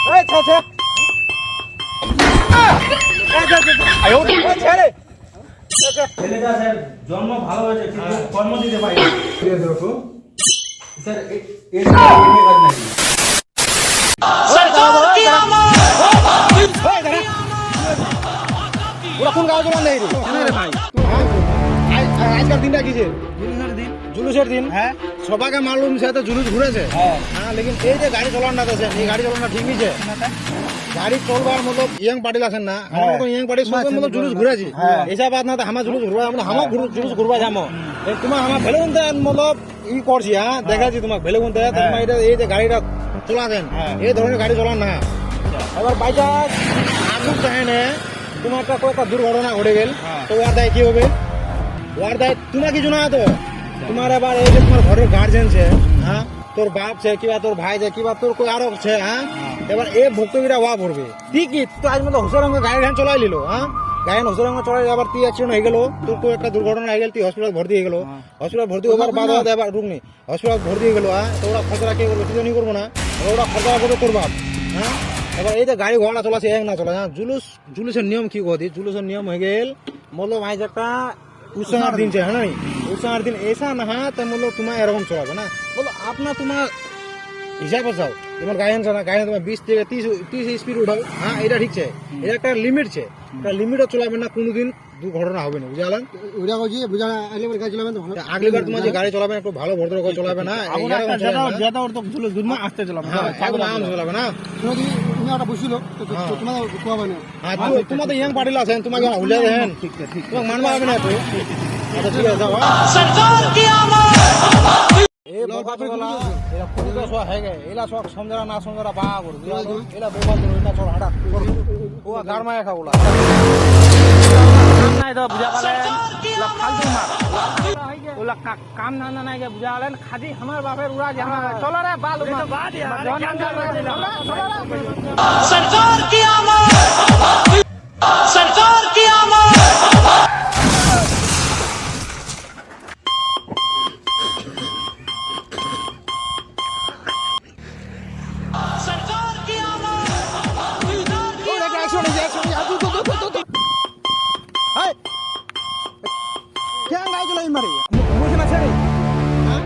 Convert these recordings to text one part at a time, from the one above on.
এই ছেড়ে ছেড়ে ছেলেটা স্যার জন্ম ভালো হয়েছে কিন্তু কর্ম দিতে পারি স্যার এর কাজ নাকি ওরা কোন গাঁও জমান নেই রে ভাই আজকাল দিনটা কিছে জুলুসের দিন হ্যাঁ সবাইকে মালুম সে তো জুলুস ঘুরেছে হ্যাঁ হ্যাঁ লেকিন এই যে গাড়ি চলানটা দেন এই গাড়ি চলানটা ঠিক নিছে গাড়ি চলবার মতলব ইয়াং পার্টি আছেন না আমার মতো ইয়াং পার্টি সব মতলব জুলুস ঘুরেছি এইসব বাদ না তো আমার জুলুস ঘুরবা আমরা আমার জুলুস ঘুরবা যাবো তোমার আমার ভেলে গুনতে মতলব ই করছি হ্যাঁ দেখাচ্ছি তোমাকে ভেলে গুনতে তোমার এটা এই যে গাড়িটা চলা দেন এই ধরনের গাড়ি চলান না এবার বাইচান্স আগুন চায় না তোমার একটা কয়েকটা দুর্ঘটনা ঘটে গেল তো ওর দায় কি হবে ওর দায় তোমার কিছু না তো তোমার এবার এই যে তোমার ঘরের গার্জেন ছে হ্যাঁ তোর বাপ ছে কিবা তোর ভাই ছে কিবা তোর কই আরো ছে হ্যাঁ এবার এই ভুক্তভোগীরা ওয়া পড়বে ঠিকই তো আজ মতো হুসরঙ্গে গাড়ি ঢান চলাই নিল হ্যাঁ গাড়ি হুসরঙ্গে চলাই আবার তুই অ্যাক্সিডেন্ট হয়ে গেল তোর কই একটা দুর্ঘটনা হয়ে গেল তুই হসপিটাল ভর্তি হয়ে গেল হসপিটাল ভর্তি হবার বাদ এবার রুক নেই হসপিটাল ভর্তি হয়ে গেল হ্যাঁ তো ওরা খরচা কে করবে তুই তো নি করবো না ওরা খরচা করবে তোর বাপ হ্যাঁ এবার এই যে গাড়ি ঘোড়া চলাছে এক না চলে হ্যাঁ জুলুসের নিয়ম কি কদি জুলুসের নিয়ম হয়ে গেল মতলব আজ একটা উৎসবের দিন চাই হ্যাঁ উৎসবের দিন এসা না হ্যাঁ তো মতলব তোমার এরকম চলাবে না বলো আপনার তোমার হিসাবে চাও তোমার গাড়ি না গাড়ি তোমার 20 থেকে 30 স্পিড উঠাও হ্যাঁ এটা ঠিক আছে এটা একটা লিমিট আছে একটা লিমিটও চলাবে না কোনোদিন দুর্ঘটনা হবে না বুঝালেন ওইটা কইছি বুঝা আগলিবার গাড়ি চালাবেন তো ভালো আগলিবার তোমার যে গাড়ি চলাবে একটু ভালো ভদ্র করে চলাবে না যেটা ওর তো জুলুস ঘুরমা আসতে চলাবে একদম আরাম চলাবে না শুনে তুমি একটা বুঝছিল তো তোমার কোয়া না তোমার তো ইয়াং পার্টি আছেন তোমাকে হুলিয়া দেন ঠিক ঠিক তোমাকে মানবা হবে না তো আচ্ছা ঠিক আছে যাও এ বোকা চলা এরা পুরো সব হয়ে গেছে এলা সব সমঝরা না সমঝরা বা করে এলা বোকা করে এটা চল হাঁটা ও গারমায়া খাওলা নাই তো বুঝা পালেন ওলা ফালতু মার ওলা কাম না নাই গে বুঝা পালেন খাদি আমার বাপের উড়া যে চলো রে বাল सरकार की आमद सरकार की आमद सरकार की आमद क्या गाय चलाई मारी मुझे ना छेड़ी हां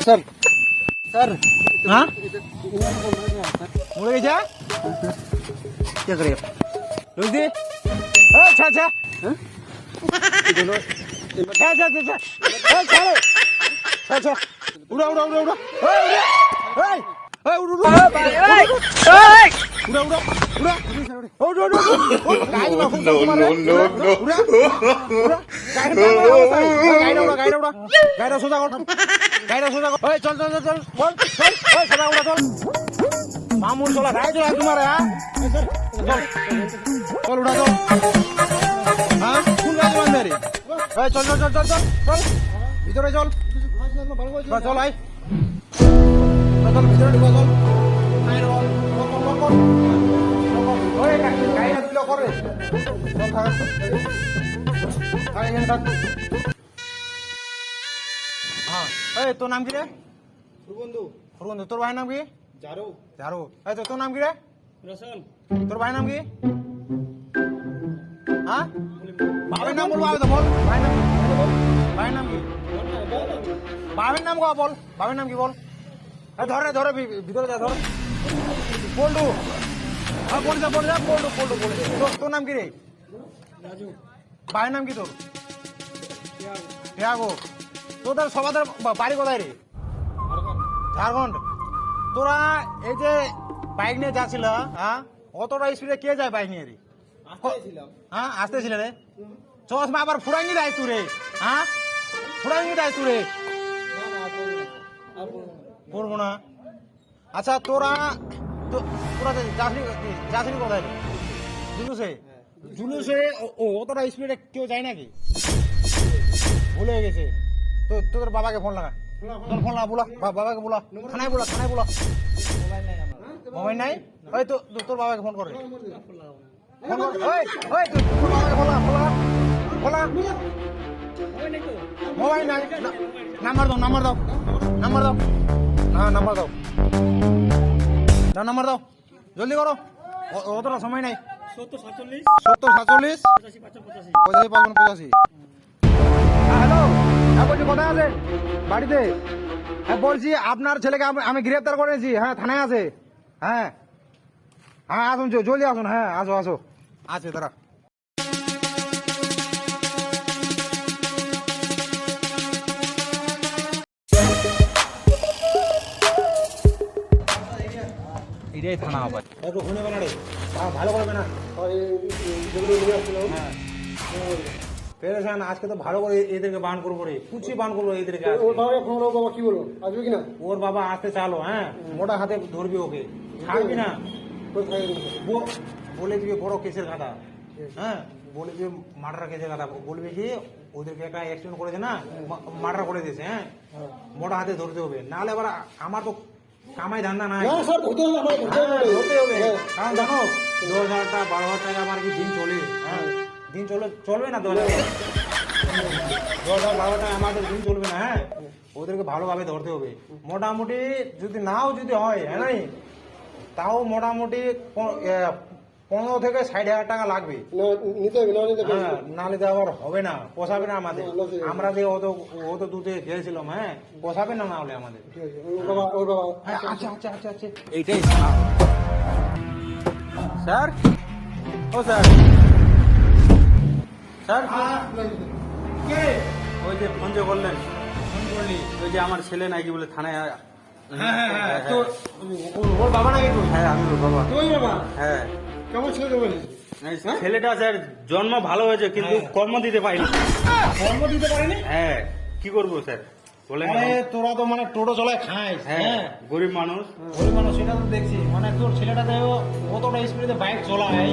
सर सर हाँ मुड़े गया क्या करेगा रुक दे अच्छा अच्छा अच्छा अच्छा अच्छा अच्छा अच्छा उड़ा उड़ा उड़ा उड़ा उड़ा उड़ा মামুন চলা গাড়ি চলা তোমার চল উঠা চল হ্যাঁ কোন গাড়ি চলান রে চল চল চল চল চল চল ভিতরে চল চল আই চল ভিতরে ঢুকা চল তোর নাম কি রে বন্ধু তোর ভাইয়ের নাম কি জারু তোর নাম কি রে তোর ভাইয়ের নাম কি হ্যাঁ বাবার নাম বলবো তো বল ভাইয়ের নাম কি বাবার নাম বল বাবার নাম কি বল ধরে ধরে ভিতরে যা ধর পল্টু হ্যাঁ পড়ে যা পল্টু তোর নাম কি রে ভাইয়ের নাম কি তোর টিয়াগো তোদের সবাদের বাড়ি কোথায় রে ঝাড়খণ্ড তোরা এই যে বাইক নিয়ে যাচ্ছিল হ্যাঁ অতটা স্পিডে কে যায় বাইক নিয়ে রে হ্যাঁ আসতেছিল রে চশমা আবার ফুরাই নিয়ে যাইস তুই রে হ্যাঁ ফুরাই নিয়ে যাইস তুই রে করবো না আচ্ছা তোরা যাসনি কোথায় জুলুসে অতটা স্পিডে কেউ যায় নাকি ভুলে গেছে তো তোদের বাবাকে ফোন লাগা ফোন লাগা বলা বাবাকে বলা থানায় বলা মোবাইল নাই ওই তো তোর বাবাকে ফোন করে তোর বাবাকে ফোন লাগা মোবাইল নাই নাম্বার দাও নাম্বার দাও নাম্বার দাও হ্যাঁ নাম্বার দাও দাও নাম্বার দাও জলদি করো অতটা সময় নাই 70 47 85 85 হ্যালো হ্যাঁ বলছি কোথায় আছে বাড়িতে হ্যাঁ বলছি আপনার ছেলেকে আমি গ্রেফতার করেছি হ্যাঁ থানায় আছে হ্যাঁ হ্যাঁ আসুন জলদি আসুন হ্যাঁ আসো আসো আছে দাঁড়া এটাই থানা আবার একটু শুনে বেনা রে ভালো করবে না হ্যাঁ পেরেছেন আজকে তো ভালো করে এদেরকে বান করবো রে কুচি বান করবো এদেরকে আজকে। ওর বাবা ফোন বাবা কি বলবো আসবে কিনা ওর বাবা আসতে চালো হ্যাঁ মোটা হাতে ধরবি ওকে ছাড়বি না বলে দিবি বড় কেসের খাতা হ্যাঁ বলে দিবি মার্ডার কেসের খাতা বলবি যে ওদেরকে একটা অ্যাক্সিডেন্ট করেছে না মার্ডার করে দিয়েছে হ্যাঁ মোটা হাতে ধরতে হবে নাহলে আবার আমার তো কামাই ধান্দা নাই না স্যার ধরতে হবে আমার ধরতে হবে কারণ জানো 10,000 টাকা 12,000 টাকা আমার কি দিন চলে হ্যাঁ দিন চলবে না 10,000 12,000 টাকা আমাদের দিন চলবে না হ্যাঁ ওদেরকে ভালোভাবে ধরতে হবে মোটামুটি যদি নাও যদি হয় হ্যাঁ নাই তাও মোটামুটি 15 থেকে 60,000 টাকা লাগবে নিতে হবে না নিতে হবে হ্যাঁ না নিতে আবার হবে না পোষাবে না আমাদের আমরা যে অত দূরে গিয়েছিলাম হ্যাঁ পোষাবে না না হলে আমাদের ওর বাবা হ্যাঁ আচ্ছা আচ্ছা আচ্ছা আচ্ছা এইটাই স্যার ও স্যার স্যার কে ওই যে ফোন যে বললেন ওই যে আমার ছেলে নাকি বলে থানায় হ্যাঁ হ্যাঁ তো ওর বাবা নাকি তুই হ্যাঁ আমি ওর বাবা তুই বাবা হ্যাঁ কেমন ছেলে তো বলিস এই ছেলেটা স্যার জন্ম ভালো হয়েছে কিন্তু কর্ম দিতে পারিনি কর্ম দিতে পারেনি হ্যাঁ কি করবো স্যার বলেন আরে তোরা তো মানে টোটো চলায় খাইস হ্যাঁ হ্যাঁ গরিব মানুষ গরিব মানুষ সেটা তো দেখছি মানে তোর ছেলেটাতে কতটা স্পিডে বাইক চলায়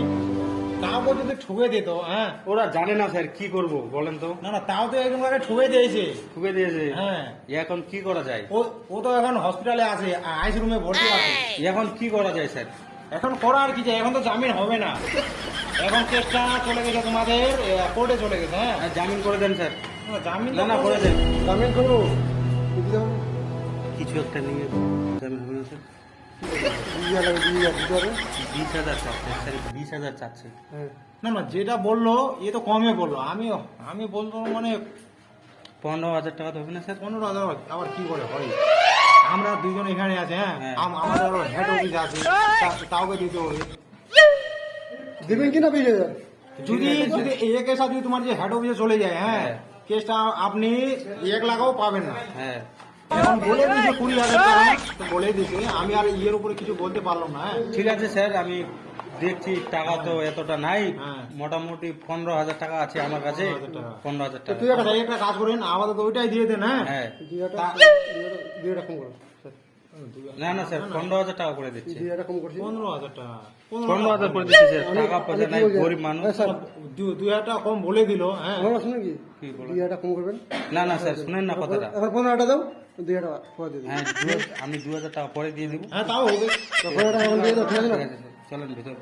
তাও যদি ঠুকে দিত হ্যাঁ ওরা জানে না স্যার কি করব বলেন তো না না তাও তো একদম আগে ঠুকে দিয়েছে ঠুকে দিয়েছে হ্যাঁ এখন কি করা যায় ও তো এখন হসপিটালে আছে আইসি রুমে ভর্তি আছে এখন কি করা যায় স্যার এখন করার কি যে এখন তো জামিন হবে না এখন কেসটা চলে গেছে তোমাদের কোর্টে চলে গেছে হ্যাঁ হ্যাঁ, জামিন করে দেন স্যার জামিন না না করে দেন জামিন করবো দিতে হবে কিছু একটা নিয়ে জামিন হবে না স্যার 20,000 20,000 চাচ্ছে স্যার 20,000 চাচ্ছে হ্যাঁ না না যেটা বললো এ তো কমে বললো আমি বলতো মানে 15,000 টাকা তো হবে না স্যার 15,000 আবার কি করে হয় আমরা দুজন এখানে আছে হ্যাঁ হ্যাঁ। আমাদের হেড অফিস আছে তাওকে দিতে হবে দিবেন কিনা 20,000 যদি যদি এই কেসটা যদি তোমার যে হেড অফিসে চলে যায় হ্যাঁ হ্যাঁ। কেসটা আপনি 1 লাখও পাবেন না হ্যাঁ এখন বলে দিয়েছে 20,000 টাকা তো বলে দিয়েছে আমি আর ইয়ের উপরে কিছু বলতে পারলাম না হ্যাঁ ঠিক আছে স্যার আমি দেখছি টাকা তো এতটা নাই হ্যাঁ। মোটামুটি 15,000 টাকা আছে আমার কাছে 15,000 টাকা। 15,000 তো টাকা তুই একটা কাজ করেন আমাদের তো ওইটাই দিয়ে দেন হ্যাঁ হ্যাঁ 2,000 কম করো না না স্যার 15,000 টাকা করে দিচ্ছি 2,000 কম করছি 15,000 টাকা 15,000 করে দিচ্ছি স্যার টাকা পয়সা নাই গরিব মানুষ স্যার 2,000 টাকা কম বলে দিল হ্যাঁ আমার শুনুন কি কি বলেন? 2,000 কম করবেন না না স্যার শুনেন না কথাটা এখন 15,000 দাও 2,000 টাকা পরে দিয়ে দিন হ্যাঁ আমি 2,000 টাকা পরে দিয়ে দিব হ্যাঁ তাও হবে 15,000 টাকা এখন দিয়ে দাও ঠিক আছে না ঠিক আছে স্যার, চলেন ভিতরে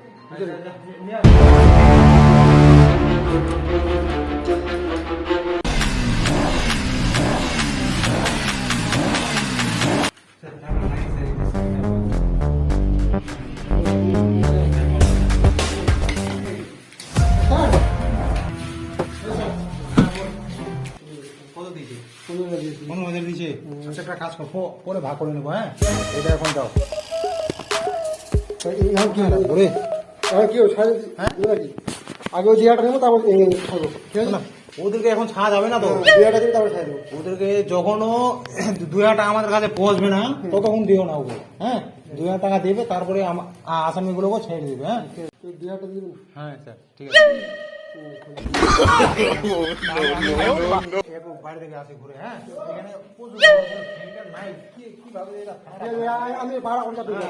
কত দিয়েছে 15,000 দিয়েছি 15,000 দিয়েছে আচ্ছা একটা কাজ কর পরে ভাগ করে নেবো হ্যাঁ এটা এখন দাও এখন কি হবে ওরে এখন কি হবে ছাড়ে দিবে নাকি আগে ওই 2,000 টাকা নেবো তারপর ছাড়বো ঠিক আছে না ওদেরকে এখন ছাড়া যাবে না তো 2,000 টাকা দিবে তারপর ছাড়ে দেবো ওদেরকে যখনও 2,000 টাকা আমাদের কাছে পৌঁছবে না ততক্ষণ দিও না ওকে হ্যাঁ 2,000 টাকা দেবে তারপরে আসামিগুলোকে ছেড়ে দেবে হ্যাঁ 2,000 টাকা দিবেন হ্যাঁ স্যার ঠিক আছে একটু বাইরে থেকে আসি ঘুরে হ্যাঁ এখানে প্রচুর ফিল্টার নাই কিভাবে এটা আমি ভাড়া কোনটা দেবো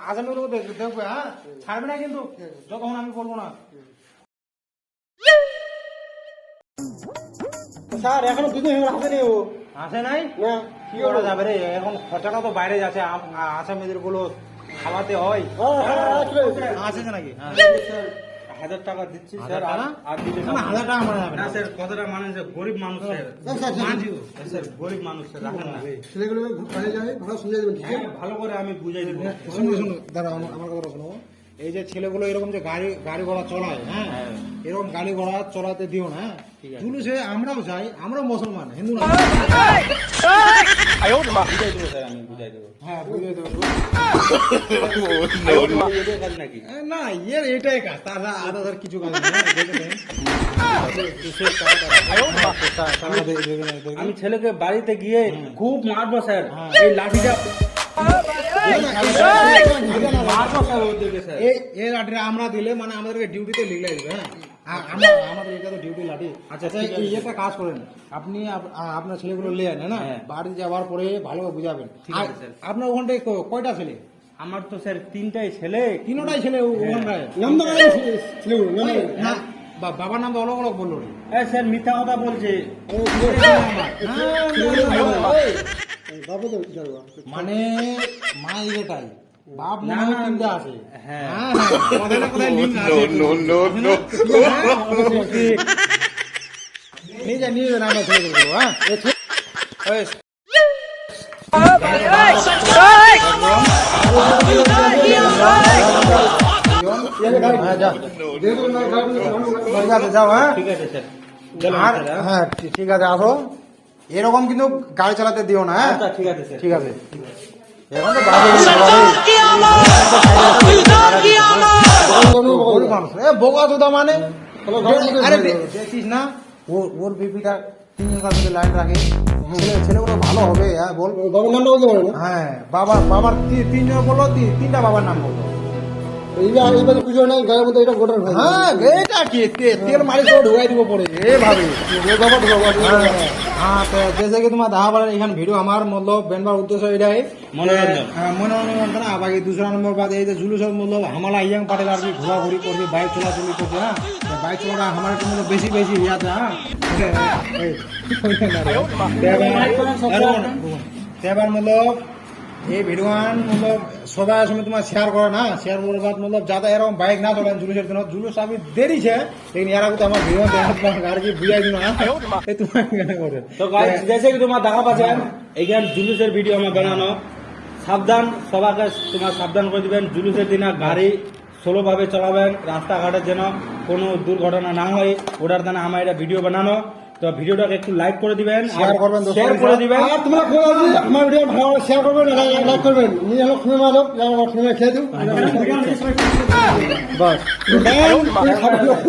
আসামিগুলোকে দেখবে হ্যাঁ ছাড়বে না কিন্তু যতক্ষণ আমি বলবো না স্যার এখনো দুদিন হয়ে আসেনি ও আসে নাই না কি করা যাবে রে এখন খরচাটা তো বাইরে যাচ্ছে আসামিদের গুলো খাওয়াতে হয় আসেছে নাকি 1000 টাকা দিচ্ছি 1000 স্যার টাকা? আর দিতে না, 1000 টাকা মারা যাবে না না। স্যার কথাটা মানে স্যার গরিব মানুষ স্যার স্যার গরিব মানুষ স্যার রাখেন না ছেলেগুলো কাজে যাবে ভালো শুনে দেবেন ঠিক আছে হ্যাঁ, ভালো করে আমি বুঝাই দেবো শুনো শুনো দাঁড়াও আমার কথা শোনো। এই যে ছেলেগুলো এরকম যে গাড়ি ঘোড়া চলায়, হ্যাঁ, এরকম গাড়ি ঘোড়া চলাতে দিও না। ঠিক আছে। জুলুসে আমরাও যাই, আমরাও মুসলমান, হিন্দু না। বুঝাই দেবো স্যার আমি বুঝাই দেবো হ্যাঁ, বুঝিয়ে দেবো। এদের কাজ নাকি না, এর এটাই কাজ, তার আদার কিছু কাজ নেই, হ্যাঁ, দেখে নেন। টাকা দেখে নেন। আমি ছেলেকে বাড়িতে গিয়ে খুব মারবো স্যার হ্যাঁ। এই লাঠিটা মারবো স্যার ওদেরকে স্যার এই লাঠিটা আমরা দিলে মানে আমাদেরকে ডিউটিতে লিখলে দিবে, হ্যাঁ। আমাদের এটা তো ডিউটি লাঠি। আচ্ছা, আচ্ছা, ঠিক আছে। এই একটা কাজ করেন, আপনি আপনার ছেলেগুলো নিয়ে আনেন, না হ্যাঁ। বাড়ি যাওয়ার পরে ভালোভাবে বুঝাবেন। ঠিক আছে, স্যার। আপনার ওখানটায় কয়টা ছেলে? আমার তো স্যার 3টাই ছেলে তিনটাই ছেলে ওখানটায়। নাম দাও ছেলেগুলো নাম দাও না, বাবার নাম তো অলগ অলগ বললো রে। স্যার মিথ্যা কথা বলছে বাবু তো জানবো মানে মা এটাই, বাপ না, মনে হয় না, তিনটা আছে। হ্যাঁ। হ্যাঁ, কোথায় না কোথায় link আছে। নিয়ে যা নিয়ে যান আমরা ছেলেগুলো, হ্যাঁ। এই হ্যাঁ, যা। ঠিক আছে, যাও, হ্যাঁ। ঠিক আছে স্যার চলো আর স্যার, হ্যাঁ। হ্যাঁ, ঠিক আছে, আসো। এরকম কিন্তু গাড়ি চালাতে দিও না, হ্যাঁ। আচ্ছা ঠিক আছে স্যার ঠিক আছে। এখন তো বাড়ি सरकार की आमद सरकार की आमद গরিব মানুষ, বোকা চোদা মানে। আরে দেখছিস না, ওর বিপিটা 3 কাছে লাইন রাখে, ছেলেগুলো ভালো হবে, হ্যাঁ, বল। বাবার নামটা বলতে পারে না হ্যাঁ, বাবার 3 জন বললো, 3টা বাবার নাম বললো। এইবার পুজো নাই গায়ের মধ্যে এটা গোটার ভাই হ্যাঁ, এটা কি তেল মারি সব ঢুকাই দিব পরে, এ ভাবে। বাবা ঢোকা हाँ तो जैसे कि तुम्हारा दहा बार एखान वीडियो हमार मतलब बनবার উদ্দেশ্য এটাই মনোরঞ্জন। মনোরঞ্জন না। বাকি দুসরা নম্বর বাদ এই যে জুলুসের মতলব হামালা ইয়াং পাটেল আর কি ঘোরাঘুরি করবে, বাইক চলাচলি করছে, হ্যাঁ। বাইক চলাটা আমার একটু মতলব বেশি বেশি ইয়াতে, হ্যাঁ। এবার মতলব এই ভিডিওয়ান মতলব সবাই সময় তোমার শেয়ার করে না, শেয়ার করার বাদ মতলব যাতে এরকম বাইক না চলেন জুলুসের জন্য। জুলুস আমি দেরিছে लेकिन यार तो আমার ভিডিও দেখা আর কি বুঝাই দিন, এই তোমার কেন করে। তো গাইস जैसे कि তোমার দেখা পাচ্ছেন এইখান জুলুসের ভিডিও আমার বানানো। সাবধান, সবাইকে তোমার সাবধান করে দিবেন। জুলুসের দিনে গাড়ি স্লোভাবে চালাবেন, রাস্তাঘাটে যেন কোনো দুর্ঘটনা না হয়, ওটার জন্য আমার এটা ভিডিও বানানো। তো ভিডিওটাকে একটু লাইক করে দিবেন, শেয়ার করবেন, শেয়ার করে দিবেন। আর তোমরা কোন আছে আমার ভিডিও ভালো শেয়ার করবেন লাইক করবেন নিয়ে হলো খুনে মারো খুনে খেয়ে দিও বাস